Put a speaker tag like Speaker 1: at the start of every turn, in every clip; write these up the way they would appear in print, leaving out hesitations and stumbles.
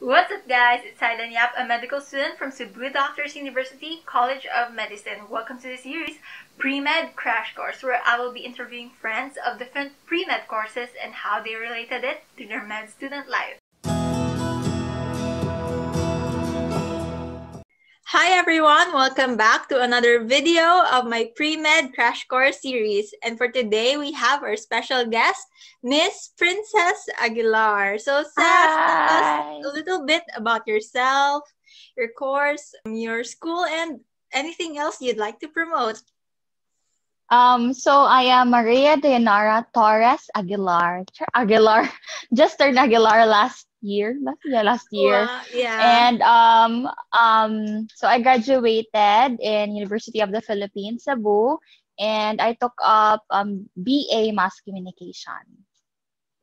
Speaker 1: What's up, guys? It's Cyden, a medical student from Cebu Doctors University College of Medicine. Welcome to the series Pre-Med Crash Course, where I will be interviewing friends of different pre-med courses and how they related it to their med student life. Hi everyone! Welcome back to another video of my Pre-Med Crash Course series. And for today, we have our special guest, Miss Princess Aguilar. So, Cess, tell us a little bit about yourself, your course, your school, and anything else you'd like to promote.
Speaker 2: So I am Maria Dayanara Torres Aguilar. Aguilar just turned Aguilar last year.
Speaker 1: Wow, yeah.
Speaker 2: And so I graduated in University of the Philippines, Cebu, and I took up BA Mass Communication.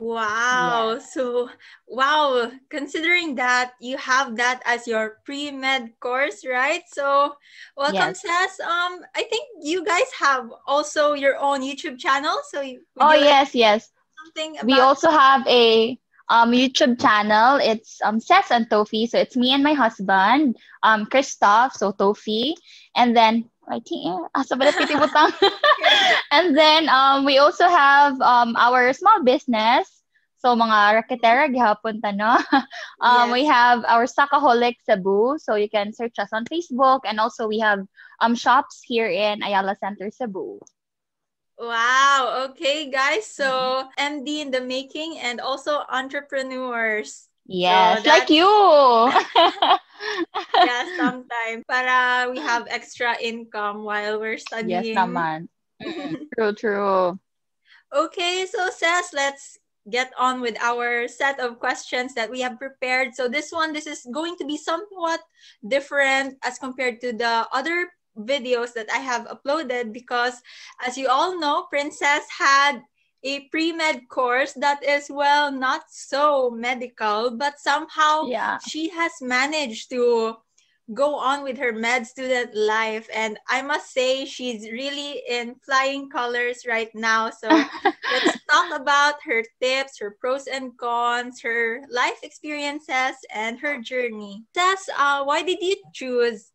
Speaker 1: Wow.
Speaker 2: Yes.
Speaker 1: So, wow, considering that you have that as your pre-med course, right? So, welcome,
Speaker 2: Yes.
Speaker 1: Cess. I think you guys have also your own YouTube channel. So, would
Speaker 2: Oh,
Speaker 1: you like
Speaker 2: yes.
Speaker 1: something
Speaker 2: We
Speaker 1: about?
Speaker 2: also have a YouTube channel. It's Cess and Tofi. So it's me and my husband, Christoph, so Tofi. And then I think and then we also have our small business. So mga raketera gihapon ta no. We
Speaker 1: Yes.
Speaker 2: have our Sakaholic Cebu. So you can search us on Facebook, and also we have shops here in Ayala Center, Cebu.
Speaker 1: Wow. Okay, guys. So, MD in the making and also entrepreneurs.
Speaker 2: Yes,
Speaker 1: So,
Speaker 2: like you.
Speaker 1: yeah, sometime para we have extra income while we're
Speaker 2: Yes
Speaker 1: studying.
Speaker 2: naman. True.
Speaker 1: Okay, so Cess, let's get on with our set of questions that we have prepared. So this is going to be somewhat different as compared to the other videos that I have uploaded because as you all know, Princess had a pre-med course that is, well, not so medical, but somehow she has managed to go on with her med student life, and I must say she's really in flying colors right now. So let's talk about her tips, her pros and cons, her life experiences, and her journey. Tess, why did you choose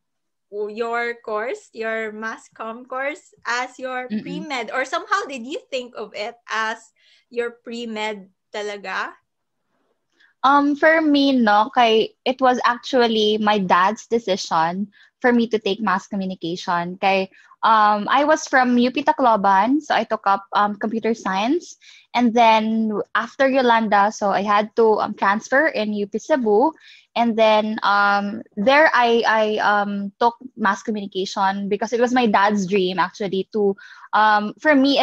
Speaker 1: your course, your mass comm course, as your pre-med, or somehow did you think of it as your pre-med talaga?
Speaker 2: For me, no, it was actually my dad's decision for me to take mass communication. I was from UP Tacloban, so I took up computer science. And then after Yolanda, so I had to transfer in UP Cebu. And then there I took mass communication because it was my dad's dream actually to, for me,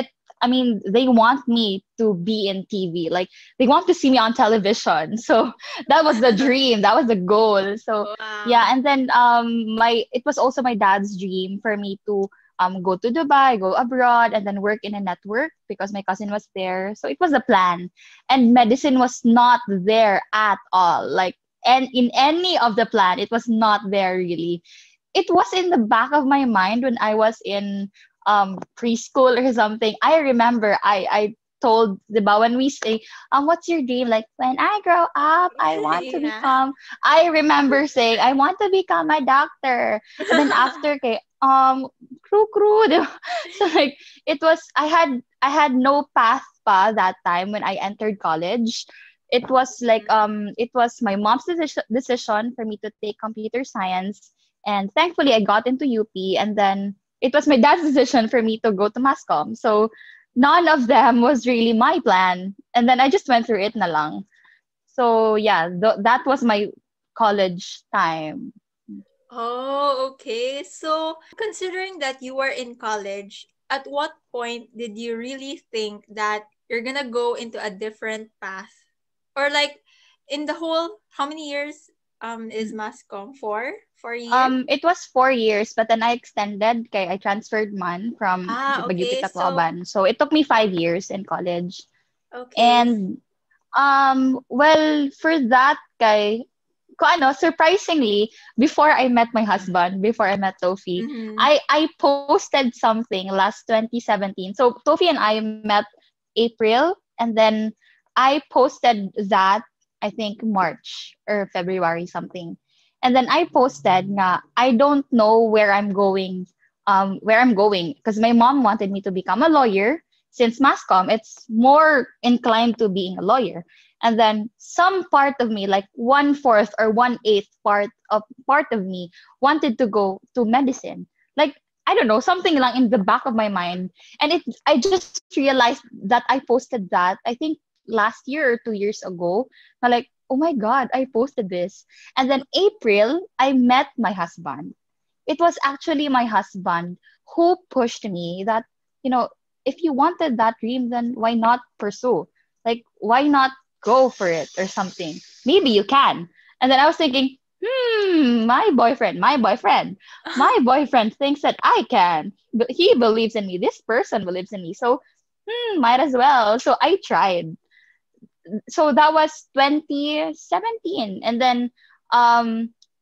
Speaker 2: they want me to be in TV. Like, they want to see me on television. So that was the dream. That was the goal. So,
Speaker 1: wow.
Speaker 2: yeah. And then it was also my dad's dream for me to go to Dubai, go abroad, and then work in a network because my cousin was there. So it was a plan. And medicine was not there at all. Like, and in any of the plan, it was not there really. It was in the back of my mind when I was in preschool or something. I remember I told when we say what's your dream, like, when I grow up I want to become, I remember saying I want to become a doctor. And then after crew so like it was, I had no path pa that time when I entered college. It was like it was my mom's decision for me to take computer science, and thankfully I got into UP. And then it was my dad's decision for me to go to mass comm. So none of them was really my plan. And then I just went through it na lang. So yeah, that was my college time.
Speaker 1: Oh, okay. So considering that you were in college, at what point did you really think that you're gonna go into a different path? Or like in the whole, how many years is mass comm for? 4 years?
Speaker 2: It was 4 years, but then I extended. I transferred man from UP
Speaker 1: Okay.
Speaker 2: Tacloban. So it took me 5 years in college.
Speaker 1: Okay.
Speaker 2: And well, for that surprisingly, before I met my husband, before I met Tofi, I posted something last 2017. So Tofi and I met April, and then I posted that I think March or February something. And then I posted nga I don't know where I'm going because my mom wanted me to become a lawyer since mass comm it's more inclined to being a lawyer. And then some part of me, like 1/4 or 1/8 part of me wanted to go to medicine. Like I don't know, something like in the back of my mind. And I just realized that I posted that I think last year or 2 years ago. I'm like, oh my God, I posted this. And then April, I met my husband. It was actually my husband who pushed me that, you know, if you wanted that dream, then why not pursue? Like, why not go for it or something? Maybe you can. And then I was thinking, my boyfriend thinks that I can. But he believes in me. This person believes in me. So, might as well. So I tried. So that was 2017. And then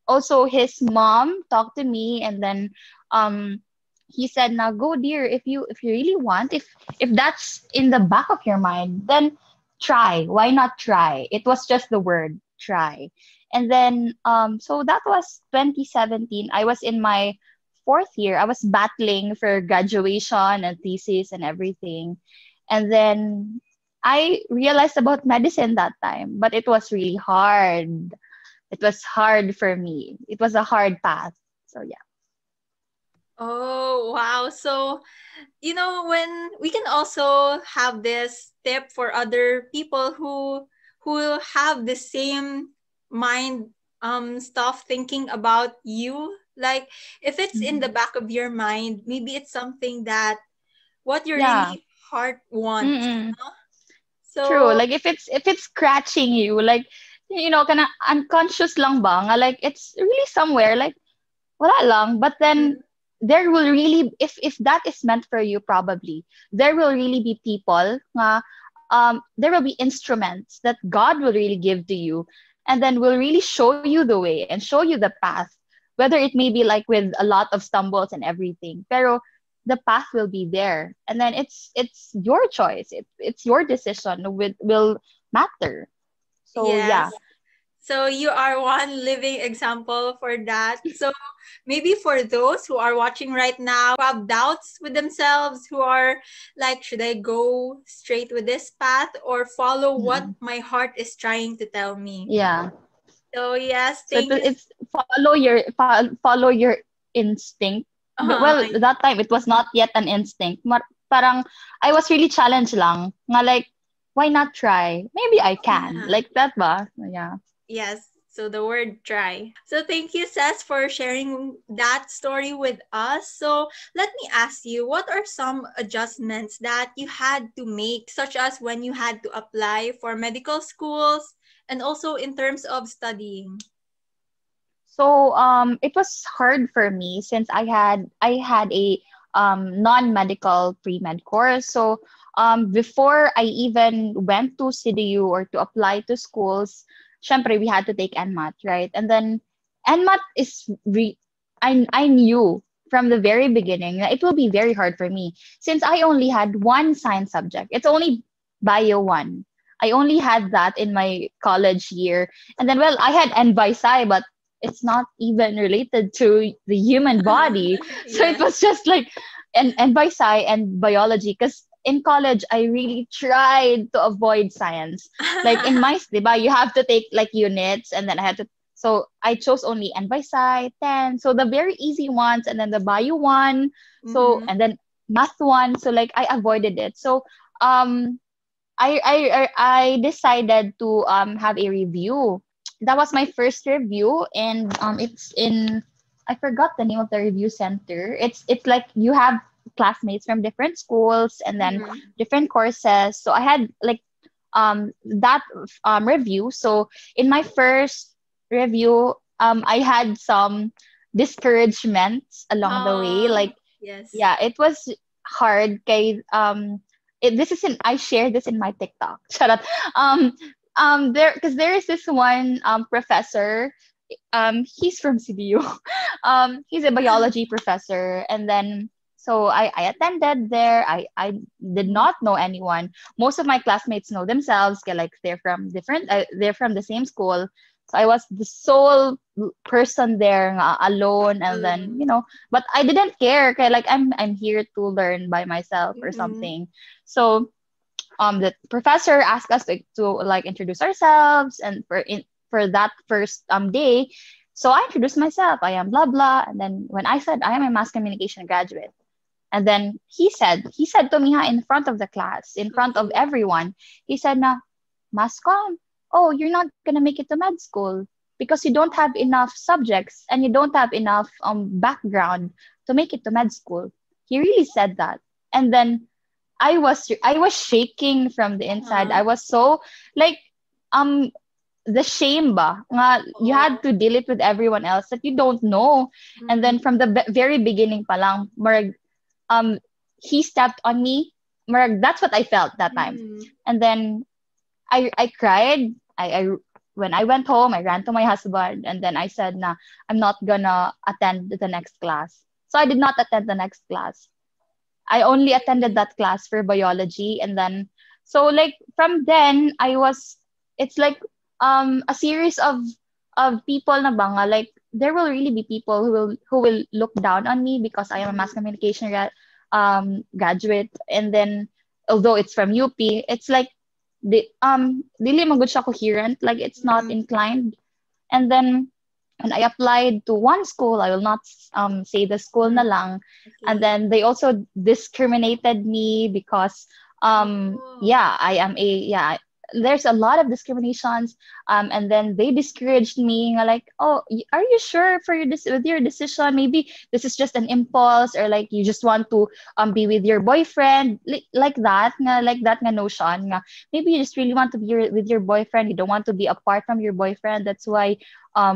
Speaker 2: also his mom talked to me, and then um he said, now go dear, if you really want, if that's in the back of your mind, then try. Why not try? It was just the word try. And then so that was 2017. I was in my fourth year. I was battling for graduation and thesis and everything. And then I realized about medicine that time, but it was really hard. It was hard for me. It was a hard path. So yeah.
Speaker 1: Oh, wow. So, when we can also have this tip for other people who have the same mind stuff thinking about you. Like if it's in the
Speaker 2: Mhm.
Speaker 1: back of your mind, maybe it's something that what your
Speaker 2: Yeah.
Speaker 1: really heart wants.
Speaker 2: Mm-mm. True.
Speaker 1: So,
Speaker 2: Like if it's scratching you, like kind of unconscious lang ba? Nga, like it's really somewhere. Like wala lang. But then
Speaker 1: mm,
Speaker 2: there will really, if that is meant for you, probably there will really be people nga, there will be instruments that God will really give to you, and then will really show you the way and show you the path, whether it may be like with a lot of stumbles and everything, pero the path will be there, and then it's your choice, it's your decision will matter. So
Speaker 1: yes.
Speaker 2: yeah.
Speaker 1: So you are one living example for that. So maybe for those who are watching right now, who have doubts with themselves, who are like, should I go straight with this path or follow what
Speaker 2: Mm.
Speaker 1: my heart is trying to tell me?
Speaker 2: Yeah.
Speaker 1: So yes,
Speaker 2: So
Speaker 1: thank you.
Speaker 2: it's follow your instinct. But,
Speaker 1: Uh,
Speaker 2: well, that time it was not yet an instinct. Parang I was really challenged lang. Nga like, why not try? Maybe I can.
Speaker 1: yeah.
Speaker 2: Like that ba? Yeah.
Speaker 1: Yes. So the word try. So thank you, Cess, for sharing that story with us. So let me ask you, what are some adjustments that you had to make, such as when you had to apply for medical schools and also in terms of studying?
Speaker 2: So it was hard for me since I had a non-medical pre-med course. So before I even went to CDU or to apply to schools, syempre we had to take NMAT, right? And then NMAT is I knew from the very beginning that it will be very hard for me since I only had one science subject. It's only bio one. I only had that in my college year. And then, well, I had NBISI, but it's not even related to the human body. So it
Speaker 1: Yes.
Speaker 2: was just like, and by sci and biology, because in college I really tried to avoid science. Like in my diba, you have to take like units, and then I had to. So I chose only N by Sci, 10. So the very easy ones, and then the bio one. So
Speaker 1: Mm-hmm.
Speaker 2: and then math one. So like I avoided it. So um I decided to have a review. That was my first review, and it's in, I forgot the name of the review center. It's like you have classmates from different schools and then
Speaker 1: Mm-hmm.
Speaker 2: different courses. So I had like that review. So in my first review, I had some discouragements along the way.
Speaker 1: Oh,
Speaker 2: Like
Speaker 1: yes.
Speaker 2: yeah, it was hard. Kay this is in, I share this in my TikTok. Shut up. There, because there is this one professor. He's from CBU. He's a biology professor, and then So I attended there. I did not know anyone. Most of my classmates know themselves. Like they're from the same school. So I was the sole person there alone, and then
Speaker 1: Alone.
Speaker 2: but I didn't care. Like I'm here to learn by myself or
Speaker 1: Mm-hmm.
Speaker 2: something. So the professor asked us to like introduce ourselves, and for that first day, so I introduced myself. I am blah blah, and then when I said I am a mass communication graduate, and then he said to me in front of the class, in front of
Speaker 1: Okay.
Speaker 2: everyone, he said na, mass comm, oh, you're not gonna make it to med school because you don't have enough subjects and you don't have enough background to make it to med school. He really said that. And then I was shaking from the inside. I
Speaker 1: Uh-huh.
Speaker 2: was so like um the shame ba nga you had
Speaker 1: Oh.
Speaker 2: to deal it with everyone else that you don't know. And then
Speaker 1: Mm-hmm.
Speaker 2: from the very beginning pa lang, marag, um he stepped on me. Marag, that's what I felt that time.
Speaker 1: Mm-hmm.
Speaker 2: And then I cried. I when I went home, I ran to my husband, and then I said na I'm not gonna attend the next class. So I did not attend the next class. I only attended
Speaker 1: Okay.
Speaker 2: that class for biology. And then so like from then I was, it's like a series of people na banga, like there will really be people who will look down on me because I am a mass
Speaker 1: Mm-hmm.
Speaker 2: communication graduate. And then although it's from UP, it's like the dili man gud siya coherent, like it's not
Speaker 1: Mm-hmm.
Speaker 2: inclined. And then when I applied to one school, I will not say the school na
Speaker 1: Mm-hmm.
Speaker 2: lang. And
Speaker 1: Okay.
Speaker 2: then they also discriminated me because
Speaker 1: Oh.
Speaker 2: yeah, I am a yeah, there's a lot of discriminations. And then they discouraged me nga like, oh, are you sure for with your decision? Maybe this is just an impulse, or like you just want to be with your boyfriend, like that nga notion nga maybe you just really want to be with your boyfriend, you don't want to be apart from your boyfriend, that's why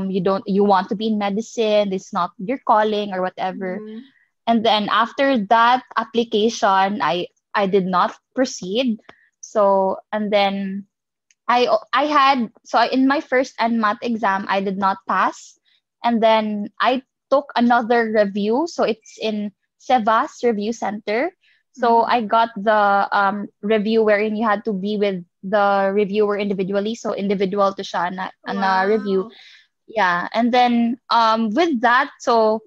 Speaker 2: you want to be in medicine, it's not your calling or whatever.
Speaker 1: Mm-hmm.
Speaker 2: And then after that application, I did not proceed. So and then I had, so in my first NMAT exam I did not pass. And then I took another review, so it's in Sevas Review Center. So
Speaker 1: Mm-hmm.
Speaker 2: I got the review wherein you had to be with the reviewer individually, so individual to siya na review.
Speaker 1: Wow.
Speaker 2: Yeah. And then with that, so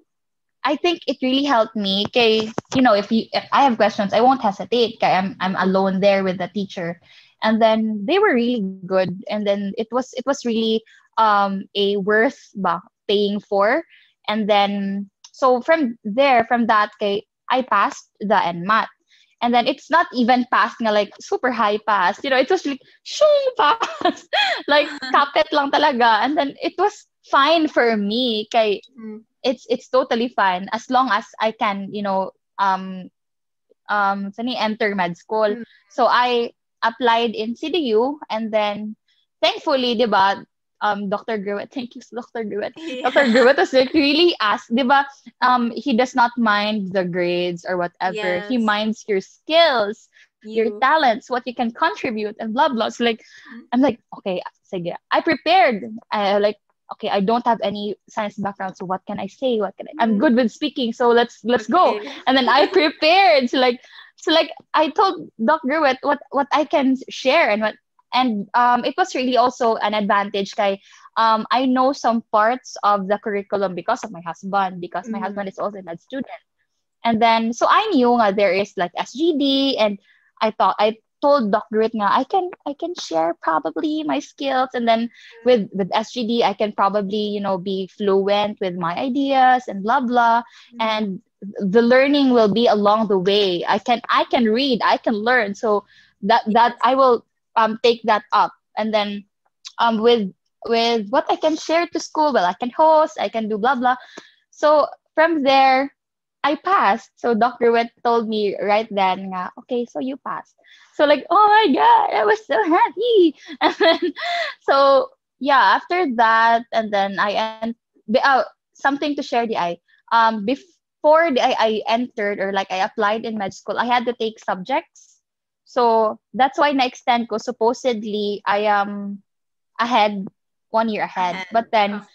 Speaker 2: I think it really helped me. Kay, if I have questions, I won't hesitate. Kay, I'm alone there with the teacher. And then they were really good. And then it was really a worth ba paying for. And then so from that, kay, I passed the NMAT. And then it's not even passed nga like super high pass. It was like shoo pass. Like kapit lang talaga. And then it was fine for me. Kay
Speaker 1: Mm-hmm.
Speaker 2: it's totally fine as long as I can, enter med school. So I applied in CDU. And then thankfully, 'di ba, Dr. Gruet, thank you, Dr. Gruet. Dr.
Speaker 1: Yeah.
Speaker 2: Gruet was like really asked, 'di ba? He does not mind the grades or whatever. He
Speaker 1: Yes.
Speaker 2: minds your skills, your
Speaker 1: You.
Speaker 2: talents, what you can contribute, and blah blah. So like,
Speaker 1: Mm.
Speaker 2: I'm like, okay, sige. I prepared. I like, okay, I don't have any science background, so what can I say? I'm good with speaking, so let's go.
Speaker 1: Okay.
Speaker 2: And then I prepared. So like I told Doc Gruet what I can share, and it was really also an advantage. Kay I know some parts of the curriculum because of my husband, because my
Speaker 1: Mm.
Speaker 2: husband is also a med student. And then, so I knew nga there is like SGD, and I told Doc Grit nga I can share probably my skills, and then with SGD I can probably be fluent with my ideas and blah blah,
Speaker 1: Mm.
Speaker 2: and the learning will be along the way. I can read, I can learn, so that
Speaker 1: Yes.
Speaker 2: I will take that up. And then with what I can share to school, well, I can host, I can do blah blah. So from there I passed. So Dr. Wet told me right then, nga, okay, so you passed. So like, oh my God, I was so happy. And then, so yeah, after that, and then something to share the before I entered, or like I applied in med school, I had to take subjects. So that's why na-extend ko. Supposedly, I am ahead, 1 year ahead.
Speaker 1: Ahead.
Speaker 2: But then
Speaker 1: Oh.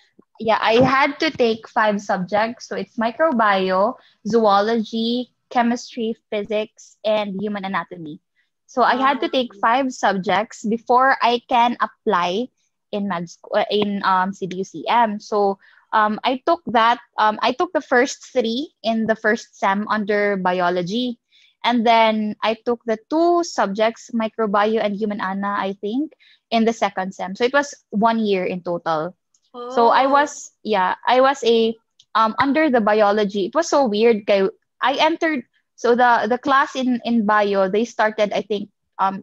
Speaker 2: yeah, I had to take 5 subjects. So it's microbio, zoology, chemistry, physics, and human anatomy. So I had to
Speaker 1: Oh.
Speaker 2: take 5 subjects before I can apply in CDUCM. So I took the first 3 in the first sem under biology. And then I took the 2 subjects, microbio and human ana, I think, in the second sem. So it was 1 year in total. So
Speaker 1: Oh.
Speaker 2: I was a under the biology. It was so weird. I entered, so the class in bio, they started, I think,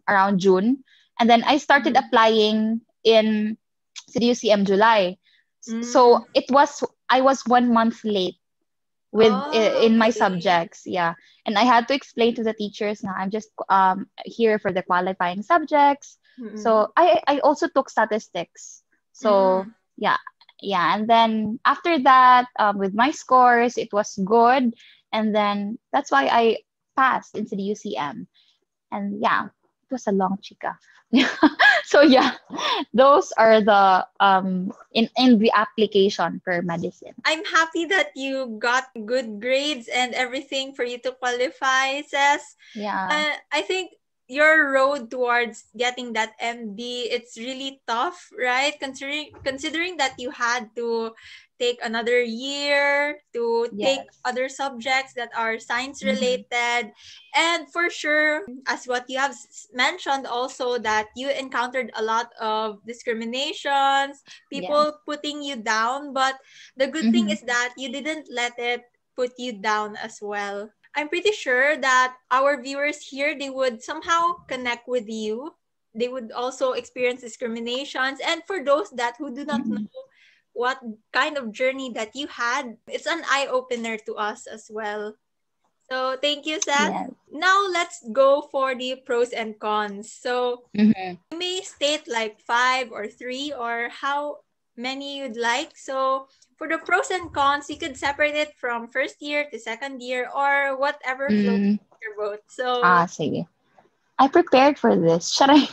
Speaker 2: around June, and then I started
Speaker 1: Mm.
Speaker 2: applying in CDUCM July.
Speaker 1: Mm.
Speaker 2: So I was 1 month late
Speaker 1: Oh,
Speaker 2: in my
Speaker 1: okay.
Speaker 2: subjects, yeah. And I had to explain to the teachers na I'm just here for the qualifying subjects.
Speaker 1: Mm-mm.
Speaker 2: So I also took statistics. So
Speaker 1: Mm.
Speaker 2: yeah, yeah. And then after that, with my scores, it was good. And then that's why I passed into the UCM. And yeah, it was a long chica. So yeah, those are the in the application for medicine.
Speaker 1: I'm happy that you got good grades and everything for you to qualify, Says.
Speaker 2: Yeah.
Speaker 1: I think your road towards getting that MD, it's really tough, right? Considering that you had to take another year to take
Speaker 2: Yes.
Speaker 1: other subjects that are science
Speaker 2: Mm-hmm.
Speaker 1: related. And for sure, as what you have mentioned also, that you encountered a lot of discriminations,
Speaker 2: Yeah.
Speaker 1: people putting you down, but the good thing
Speaker 2: Mm-hmm.
Speaker 1: is that you didn't let it put you down as well. I'm pretty sure that our viewers here, they would somehow connect with you. They would also experience discriminations. And for those that who do not
Speaker 2: Mm-hmm.
Speaker 1: know what kind of journey that you had, it's an eye opener to us as well. So thank you, Seth.
Speaker 2: Yes.
Speaker 1: Now let's go for the pros and cons. So
Speaker 2: Mm-hmm.
Speaker 1: you may state like 5 or 3 or how many you'd like. So for the pros and cons, you could separate it from first year to second year or whatever floats
Speaker 2: Mm.
Speaker 1: your boat. So
Speaker 2: Sige. I prepared for this. Should I?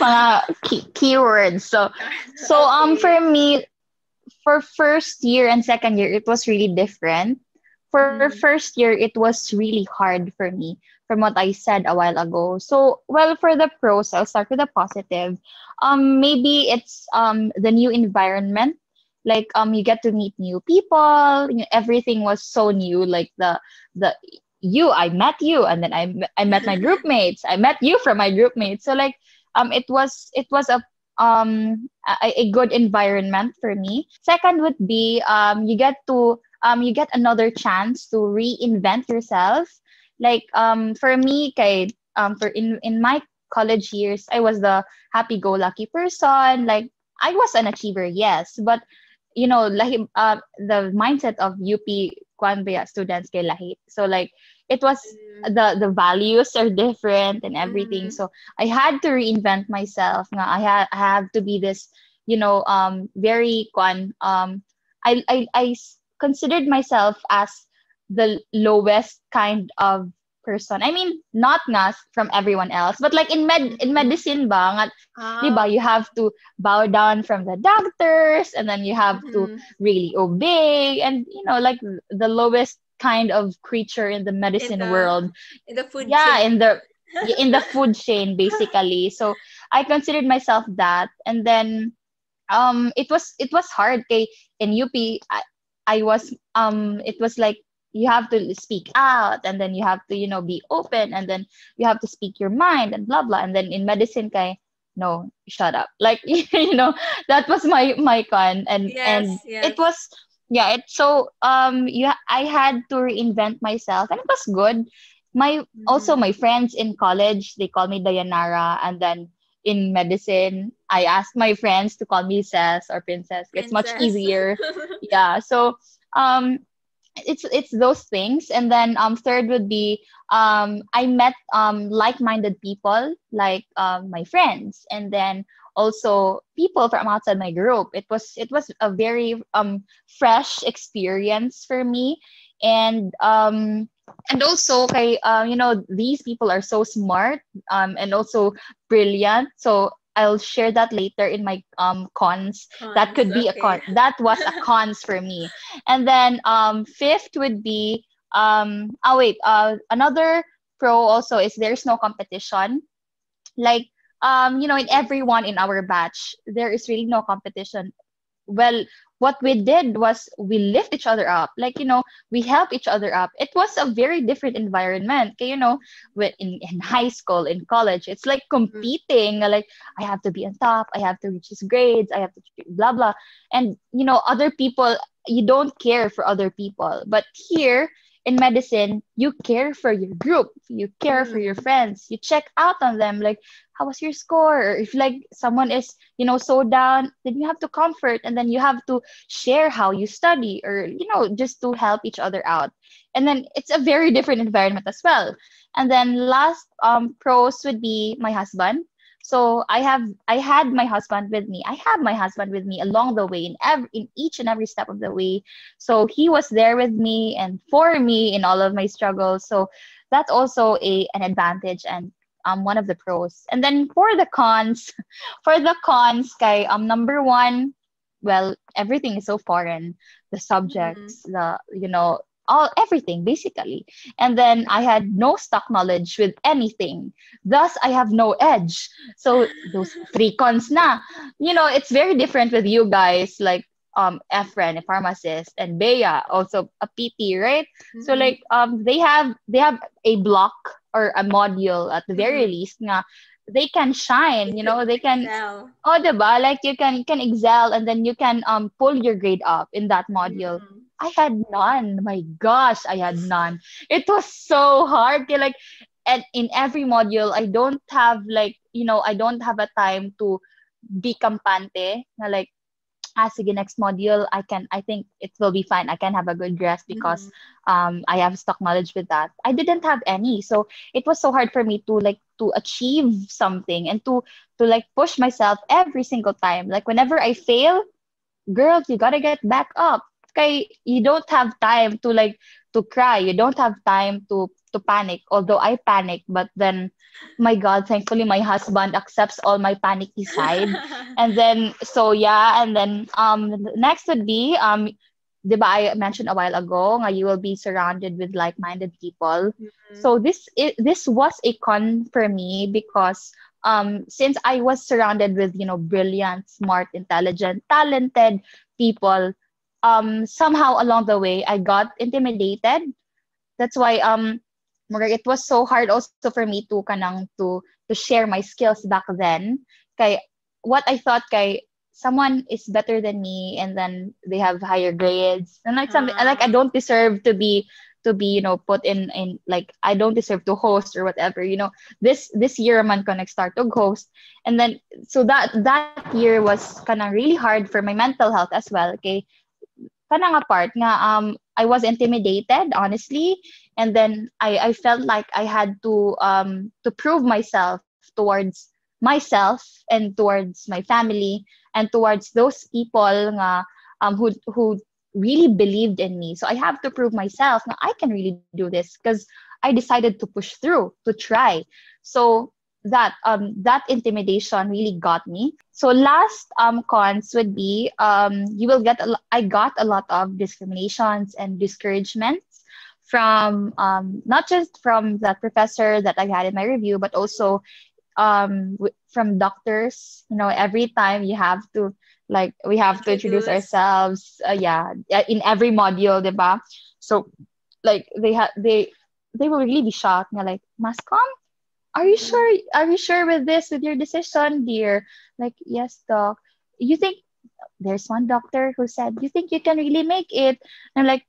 Speaker 2: Mga keywords. So
Speaker 1: okay.
Speaker 2: for me, for first year and second year, it was really different. For
Speaker 1: Mm,
Speaker 2: first year, it was really hard for me from what I said a while ago. So, well, for the pros, I'll start with the positive. Maybe it's the new environment. Like you get to meet new people. Everything was so new. Like the I met you, and then I met my group mates. I met you from my group mates. So like it was a good environment for me. Second would be you get another chance to reinvent yourself. Like for me, for in my college years, I was the happy-go-lucky person. Like I was an achiever, yes, but like the mindset of UP kwan ba students kay lahi. So like it was the values are different and everything.
Speaker 1: mm,
Speaker 2: So I had to reinvent myself. Nga I have to be this, very considered myself as the lowest kind of person. I mean, not nga from everyone else, but like in
Speaker 1: mm.
Speaker 2: medicine ba, nga, 'di ba,
Speaker 1: Ah,
Speaker 2: you have to bow down from the doctors, and then you have to
Speaker 1: mm.
Speaker 2: really obey, and like the lowest kind of creature in the
Speaker 1: In
Speaker 2: medicine
Speaker 1: the
Speaker 2: world.
Speaker 1: in the food
Speaker 2: Yeah,
Speaker 1: chain.
Speaker 2: in the food chain basically. So I considered myself that. And then it was hard kay in UP. I was it was like you have to speak out, and then you have to be open, and then you have to speak your mind and blah blah. And then in medicine kay, no, shut up, like that was my con. And
Speaker 1: Yes,
Speaker 2: it
Speaker 1: yes.
Speaker 2: was, yeah, it's so I had to reinvent myself, and it was good. My
Speaker 1: Mm.
Speaker 2: friends in college, they call me Dayanara. And then in medicine, I asked my friends to call me Cess or Princess. It's much
Speaker 1: Princess.
Speaker 2: easier. Yeah. So um it's those things. And then third would be I met like-minded people, like my friends, and then also people from outside my group. It was a very fresh experience for me. And also kay these people are so smart and also brilliant. So I'll share that later in my cons. That
Speaker 1: Cons.
Speaker 2: could be a
Speaker 1: Okay.
Speaker 2: con. That was a cons for me. And then fifth would be Another pro also is there's no competition. Like, in everyone in our batch, there is really no competition. Well, what we did was we lift each other up, like, we help each other up. It was a very different environment. Okay, in high school, in college, it's like competing, like, I have to be on top, I have to reach these grades, I have to blah blah. And other people, you don't care for other people. But here in medicine, you care for your group, you care for your friends, you check out on them, like, how was your score? Or if like someone is so down, then you have to comfort, and then you have to share how you study, or just to help each other out. And then it's a very different environment as well. And then last pros would be my husband. So I had my husband with me. I have my husband with me along the way, in each and every step of the way. So he was there with me and for me in all of my struggles. So that's also an advantage, and one of the pros. And then for the cons, kay, number one, well, everything is so foreign. The subjects, the all everything basically. And then I had no stock knowledge with anything. Thus, I have no edge. So those three cons na. It's very different with you guys, like Efren, a pharmacist, and Bea, also a PT, right? So like they have a block or a module at the very least nga they can shine, they can
Speaker 1: Excel.
Speaker 2: oh diba? Like you can excel, and then you can pull your grade up in that module. I had none. My gosh, I had none. It was so hard. Kaya like, and in every module, I don't have like, I don't have a time to be kampante. Na like, sige, next module, I think it will be fine. I can have a good rest because I have stock knowledge with that. I didn't have any. So it was so hard for me to achieve something, and to like push myself every single time. Like whenever I fail, girl, you gotta get back up. Okay, you don't have time to cry. You don't have time to panic. Although I panic, but then, my God, thankfully my husband accepts all my panicky side. And then so yeah, and then next would be diba I mentioned a while ago, nga you will be surrounded with like-minded people. So this was a con for me because since I was surrounded with brilliant, smart, intelligent, talented people, somehow along the way I got intimidated. That's why it was so hard also for me to share my skills back then. Kay what I thought, kay someone is better than me, and then they have higher grades, and like something like I don't deserve to be put in like I don't deserve to host or whatever. This year man ko start to host. And then so that year was kind of really hard for my mental health as well. Okay, kanang part nga I was intimidated, honestly, and then I felt like I had to prove myself towards myself and towards my family and towards those people nga who really believed in me. So I have to prove myself na I can really do this, because I decided to push through, to try. So that intimidation really got me. So last cons would be I got a lot of discriminations and discouragements from not just from that professor that I had in my review, but also from doctors. Every time you have to we have to introduce ourselves, in every module, diba? So like they will really be shocked na like, Mas Comm, are you sure with your decision, dear? Like, yes, doc. You think there's one doctor who said, you think you can really make it? And I'm like,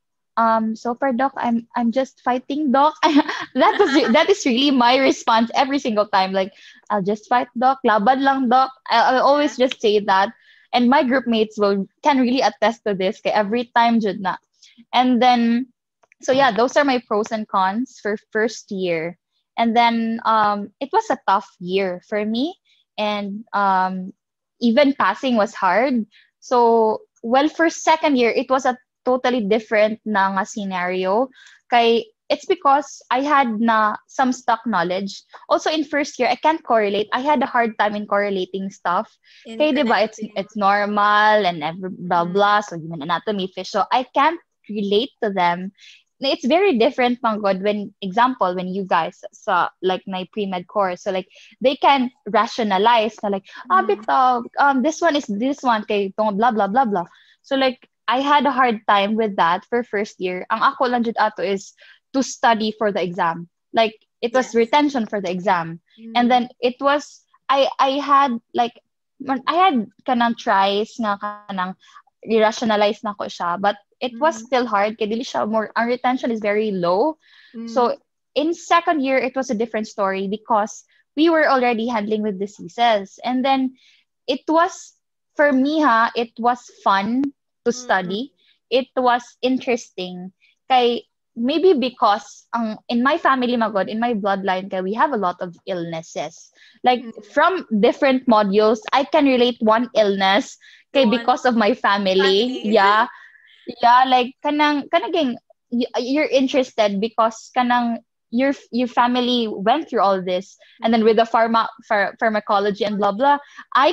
Speaker 2: so far, doc, I'm just fighting, doc. That is really my response every single time. Like, I'll just fight, doc. Laban lang, doc. I'll always just say that. And my group mates can really attest to this. Kaya every time, jud na. And then, so yeah, those are my pros and cons for first year. And then it was a tough year for me, and even passing was hard. So, well, for second year, it was a totally different na nga scenario. It's because I had some stock knowledge. Also in first year, I can't correlate. I had a hard time in correlating stuff. Kaya diba, it's normal and blah blah. So human anatomy, fish. So I can't relate to them. it's very different pang God when example when you guys sa like my pre-med course, so like they can rationalize na like
Speaker 1: Mm.
Speaker 2: bitaw this one is this one kay tong blah blah blah blah. So like I had a hard time with that for first year. Ang ako lang jud ato is to study for the exam. Like it was
Speaker 1: Yes.
Speaker 2: retention for the exam. And
Speaker 1: Mm.
Speaker 2: then it was I had like I had kanang tries nga kanang i-rationalize na ko siya, but it was
Speaker 1: Mm.
Speaker 2: still hard kay dili siya more ang retention is very low. So
Speaker 1: Mm.
Speaker 2: in second year it was a different story because we were already handling with diseases. And then it was for me it was fun to
Speaker 1: Mm.
Speaker 2: study. It was interesting. Kay maybe because in my family magod, in my bloodline kay we have a lot of illnesses. Like
Speaker 1: Mm.
Speaker 2: from different modules, I can relate one illness
Speaker 1: The
Speaker 2: kay
Speaker 1: one
Speaker 2: because of my family.
Speaker 1: family.
Speaker 2: Yeah. Yeah, like kanang you're interested because kanang your family went through all this, and then with
Speaker 1: Mm.
Speaker 2: the pharmacology and blah blah, I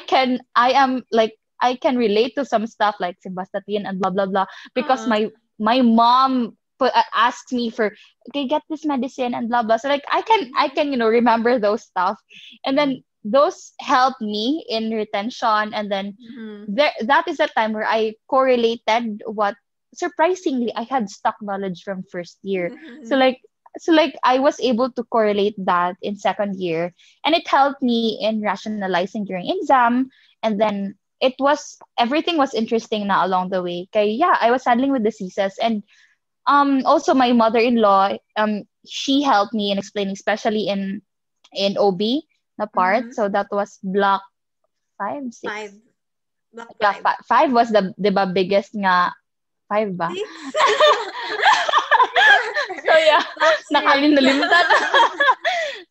Speaker 2: am like I can relate to some stuff like simvastatin and blah blah blah because
Speaker 1: Uh,
Speaker 2: my mom asked me for okay get this medicine and blah blah, so like I can remember those stuff, and then those help me in retention. And then
Speaker 1: mm.
Speaker 2: that is a time where I correlated what surprisingly I had stock knowledge from first year. So
Speaker 1: Mm.
Speaker 2: like I was able to correlate that in second year, and it helped me in rationalizing during exam. And then it was everything was interesting na along the way. Kaya yeah, I was handling with diseases. And also my mother-in-law, she helped me in explaining, especially in OB na part.
Speaker 1: Mm.
Speaker 2: So that was block 5,
Speaker 1: Five.
Speaker 2: 6.
Speaker 1: Block
Speaker 2: Yeah,
Speaker 1: five.
Speaker 2: five was the 'di ba biggest nga 5 ba?
Speaker 1: Six.
Speaker 2: So yeah,
Speaker 1: Block six.
Speaker 2: nakalimutan.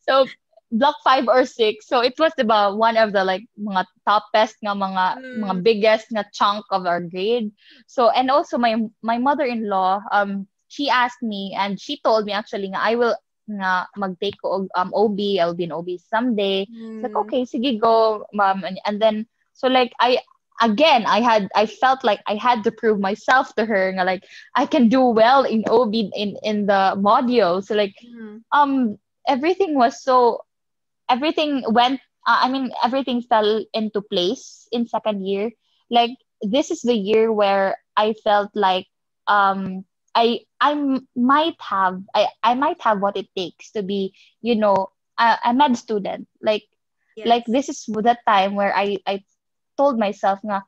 Speaker 2: So block 5 or 6. So it was 'di ba one of the like mga toughest nga mga
Speaker 1: Mm.
Speaker 2: biggest nga chunk of our grade. So and also my mother-in-law, she asked me and she told me actually nga I will nga mag-take ko og OB, I'll be in OB someday. It's like
Speaker 1: Mm.
Speaker 2: okay, sige go, mom. And then so like I felt like I had to prove myself to her nga like I can do well in OB in the module. So like
Speaker 1: Mm.
Speaker 2: everything was so everything went I mean everything fell into place in second year. Like this is the year where I felt like I might have what it takes to be, a med student. Like
Speaker 1: Yes.
Speaker 2: this is the time where I told myself nga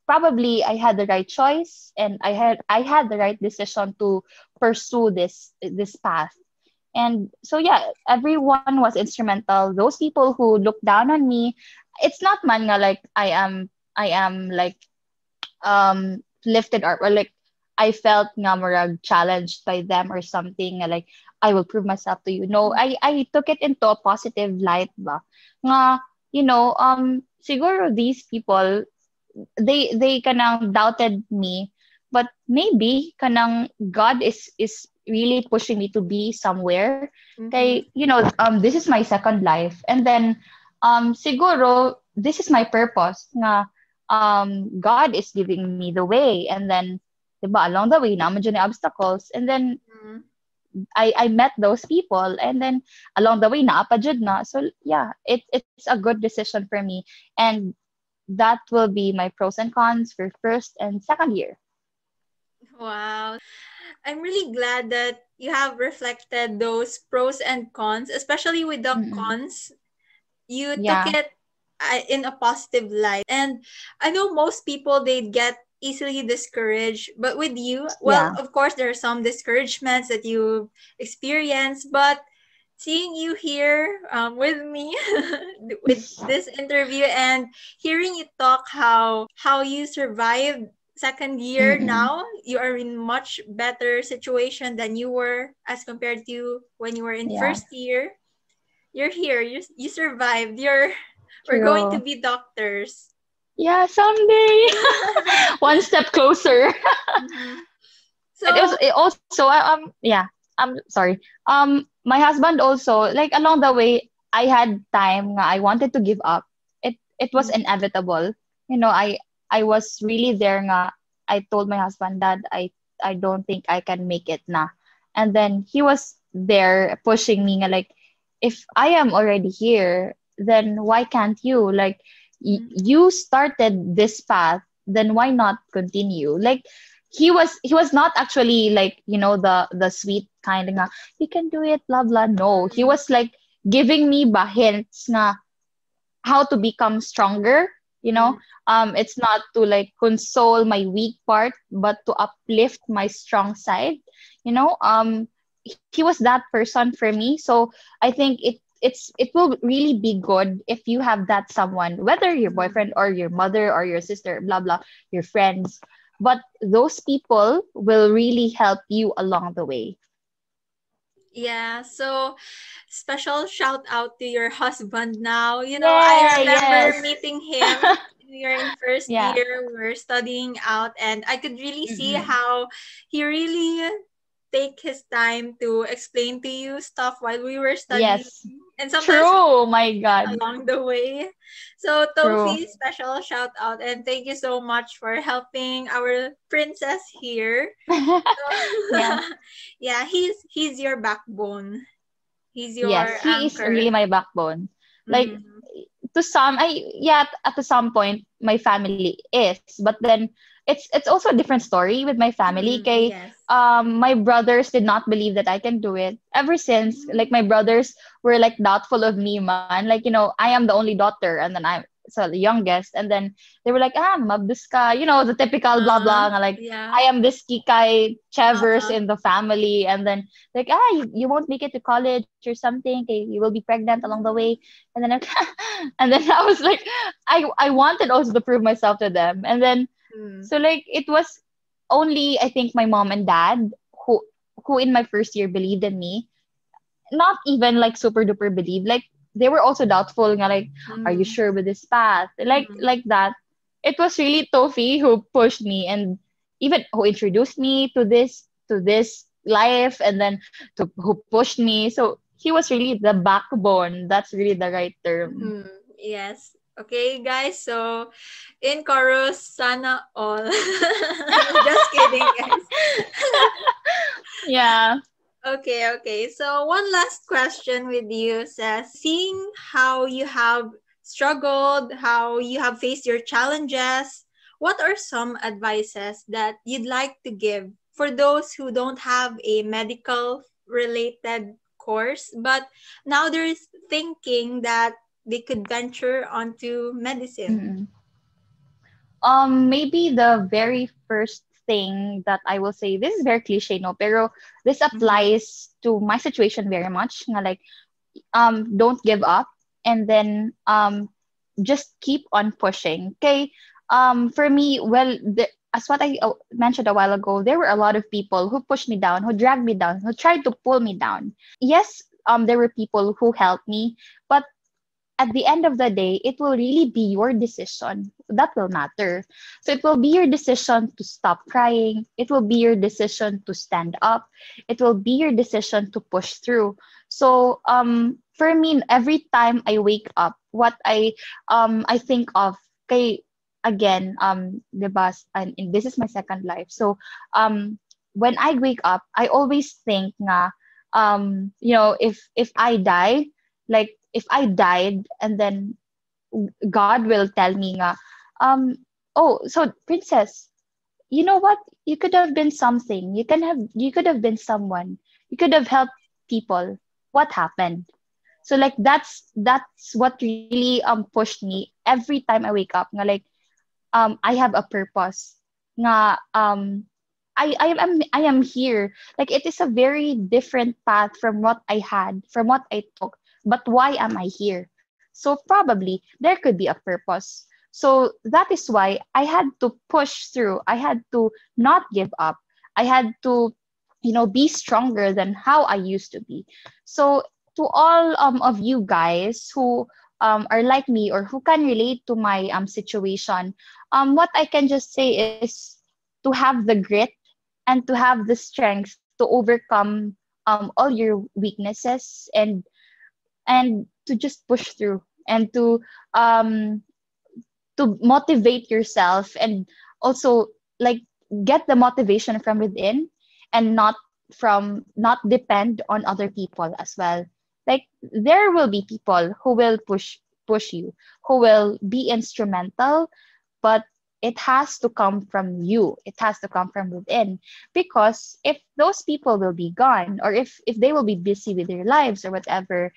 Speaker 2: probably I had the right choice, and I had the right decision to pursue this path. And so yeah, everyone was instrumental. Those people who looked down on me, it's not man nga like I am like lifted up, or like I felt nga murag challenged by them or something nga like I will prove myself to you. No, I took it into a positive light ba. Nga, siguro these people, they kanang doubted me, but maybe kanang God is really pushing me to be somewhere.
Speaker 1: Mm-hmm.
Speaker 2: Kay this is my second life, and then siguro this is my purpose nga God is giving me the way. And then diba along the way naman dyan yung obstacles, and then
Speaker 1: Mm-hmm.
Speaker 2: I met those people, and then along the way naapajud na. So yeah, it's a good decision for me, and that will be my pros and cons for first and second year.
Speaker 1: Wow. I'm really glad that you have reflected those pros and cons, especially with the
Speaker 2: Mm-mm.
Speaker 1: cons. You took
Speaker 2: Yeah.
Speaker 1: it in a positive light. And I know most people, they get easily discouraged. But with you, well,
Speaker 2: Yeah.
Speaker 1: of course, there are some discouragements that you experience. But seeing you here with me with this interview and hearing you talk how you survived second year,
Speaker 2: Mm-mm.
Speaker 1: now you are in much better situation than you were as compared to when you were in
Speaker 2: Yeah.
Speaker 1: first year. You're here, you survived, you're we're going to
Speaker 2: True.
Speaker 1: be doctors.
Speaker 2: Yeah, someday. One step closer.
Speaker 1: Mhm.
Speaker 2: And
Speaker 1: So
Speaker 2: it also yeah, I'm sorry. My husband also, like along the way I had time nga I wanted to give up. It was
Speaker 1: mm,
Speaker 2: inevitable. I was really there nga I told my husband, Dad, I don't think I can make it na. And then he was there pushing me nga like, if I am already here, then why can't you? Like,
Speaker 1: Mm.
Speaker 2: you started this path, then why not continue? Like, he was not actually like, the sweet kind nga, you can do it, blah blah. No, he
Speaker 1: Mm.
Speaker 2: was like giving me ba hints nga how to become stronger, you know.
Speaker 1: Mm.
Speaker 2: It's not to like console my weak part, but to uplift my strong side, you know. He was that person for me. So I think it will really be good if you have that someone, whether your
Speaker 1: Mm.
Speaker 2: boyfriend or your mother or your sister, blah blah, your friends, but those people will really help you along the way.
Speaker 1: Yeah, so special shout out to your husband now. I
Speaker 2: Yeah,
Speaker 1: remember
Speaker 2: yes.
Speaker 1: meeting him. We were in first
Speaker 2: Yeah.
Speaker 1: year, we were studying out, and I could really see
Speaker 2: Mm-mm.
Speaker 1: how he really take his time to explain to you stuff while we were studying.
Speaker 2: Yes.
Speaker 1: And sometimes
Speaker 2: True. My God.
Speaker 1: along the way. So
Speaker 2: True.
Speaker 1: Tofi, special shout out and thank you so much for helping our princess here.
Speaker 2: Yeah.
Speaker 1: Yeah, he's your backbone. He's your
Speaker 2: Yes, he is
Speaker 1: anchor.
Speaker 2: really my backbone. Like,
Speaker 1: Mm.
Speaker 2: to some, yeah, at some point my family is, but then it's also a different story with my family.
Speaker 1: Mm,
Speaker 2: Okay,
Speaker 1: yes.
Speaker 2: my brothers did not believe that I can do it ever since. Like,
Speaker 1: Mm.
Speaker 2: my brothers were like doubtful of me, man. Like, I am the only daughter, and then I'm so the youngest, and then they were like, mabdus ka, the typical blah blah, nga, like,
Speaker 1: Yeah.
Speaker 2: I am this kikay chevers
Speaker 1: Uh-huh.
Speaker 2: in the family, and then like, you won't make it to college or something. Okay, you will be pregnant along the way, and then and then I was like, I wanted also to prove myself to them. And then,
Speaker 1: Mm.
Speaker 2: so like, it was only, I think, my mom and dad who in my first year believed in me. Not even like super duper believe. Like, they were also doubtful nga, like, are you
Speaker 1: Mm.
Speaker 2: sure with this path?
Speaker 1: Mm.
Speaker 2: Like that. It was really Tofi who pushed me, and even who introduced me to this life, and then who pushed me. So he was really the backbone. That's really the right term.
Speaker 1: Mm. Yes. Okay, guys. So, in chorus, sana all. Just kidding, guys.
Speaker 2: Yeah.
Speaker 1: Okay, okay. So one last question with you, Says. Seeing how you have struggled, how you have faced your challenges, what are some advices that you'd like to give for those who don't have a medical related course, but now they're thinking that they could venture onto medicine?
Speaker 2: Mm-mm. Maybe the very first thing that I will say, this is very cliche, no, pero this
Speaker 1: Mm-hmm.
Speaker 2: applies to my situation very much. Nga like, don't give up, and then just keep on pushing. Okay. For me, well, as what I mentioned a while ago, there were a lot of people who pushed me down, who dragged me down, who tried to pull me down. Yes, there were people who helped me, but at the end of the day, it will really be your decision that will matter. So it will be your decision to stop crying. It will be your decision to stand up. It will be your decision to push through. So for me, every time I wake up, what I think of, kay, again, diba, and this is my second life. So when I wake up, I always think nga, if I die, like, if I died, and then God will tell me nga, um, oh, so princess, you know what? You could have been something. You could have been someone. You could have helped people. What happened? So like, that's what really pushed me every time I wake up. Nga like, I have a purpose. Nga I am here. Like, it is a very different path from what I had, from what I took. But why am I here? So probably there could be a purpose. So that is why I had to push through. I had to not give up. I had to, be stronger than how I used to be. So to all of you guys who are like me, or who can relate to my situation, what I can just say is to have the grit and to have the strength to overcome all your weaknesses, and to just push through, and um to motivate yourself, and also like get the motivation from within, and not not depend on other people as well. Like there will be people who will push you, who will be instrumental, but it has to come from you. It has to come from within. Because if those people will be gone, or if they will be busy with their lives or whatever,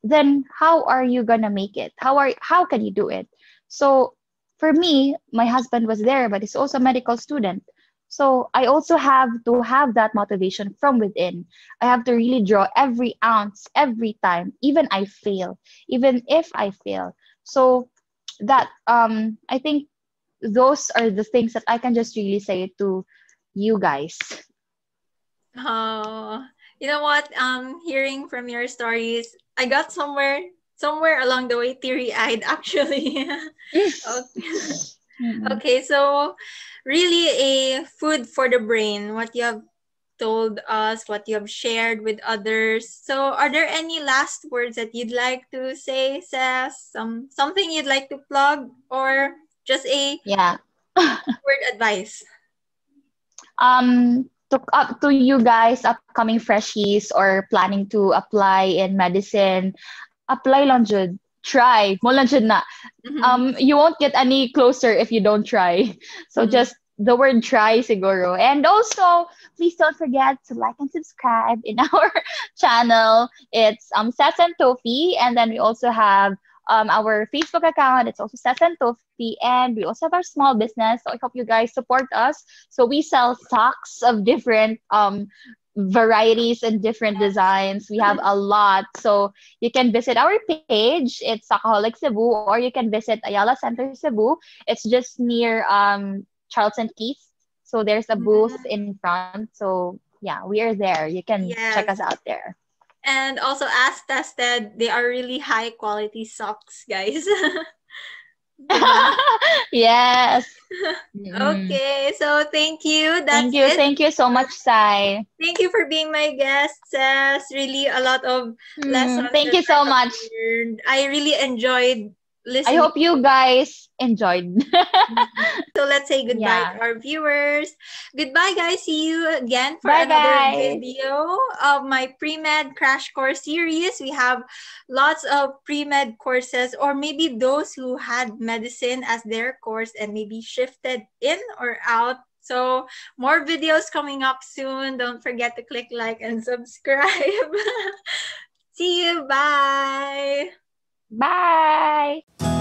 Speaker 2: then how are you gonna make it? How can you do it? So for me, my husband was there, but he's also a medical student. So I also have to have that motivation from within. I have to really draw every ounce every time, even if I fail. So that I think those are the things that I can just really say to you guys.
Speaker 1: Oh, you know what? Hearing from your stories, I got somewhere along the way teary-eyed actually. Okay.
Speaker 2: Mm.
Speaker 1: Okay, so really a food for the brain, what you have told us, what you have shared with others. So are there any last words that you'd like to say, Seth? Something you'd like to plug, or just a
Speaker 2: Yeah.
Speaker 1: word advice?
Speaker 2: To you guys, upcoming freshies or planning to apply in medicine, apply lang jud. Try. Mo lang jud na.
Speaker 1: Mm-hmm.
Speaker 2: You won't get any closer if you don't try. So
Speaker 1: Mm-hmm.
Speaker 2: just the word try siguro. And also, please don't forget to like and subscribe in our channel. It's Cess and Tofi, and then we also have our Facebook account. It's also Cess and Tofi, and we also have our small business. So I hope you guys support us. So we sell socks of different varieties and different designs. We have a lot. So you can visit our page. It's Sakaholic Cebu, or you can visit Ayala Center Cebu. It's just near Charlton Keith. So there's a booth in front. So yeah, we are there. You can check us
Speaker 1: Yes.
Speaker 2: out there.
Speaker 1: And also, as tested, they are really high quality socks, guys. Diba?
Speaker 2: Yes. Mm.
Speaker 1: Okay, so thank you. That's
Speaker 2: Thank you.
Speaker 1: it.
Speaker 2: Thank you so much, Sai.
Speaker 1: Thank you for being my guest, Sess. Really a lot of lessons
Speaker 2: Thank
Speaker 1: that
Speaker 2: you
Speaker 1: I
Speaker 2: so
Speaker 1: have
Speaker 2: much.
Speaker 1: learned. I really enjoyed
Speaker 2: I
Speaker 1: listening.
Speaker 2: hope you guys enjoyed.
Speaker 1: So let's say goodbye to
Speaker 2: Yeah.
Speaker 1: our viewers. Goodbye, guys. See you again for
Speaker 2: Bye,
Speaker 1: another
Speaker 2: guys.
Speaker 1: video of my pre-med crash course series. We have lots of pre-med courses, or maybe those who had medicine as their course and maybe shifted in or out. So more videos coming up soon. Don't forget to click like and subscribe. See you. Bye.
Speaker 2: Bye.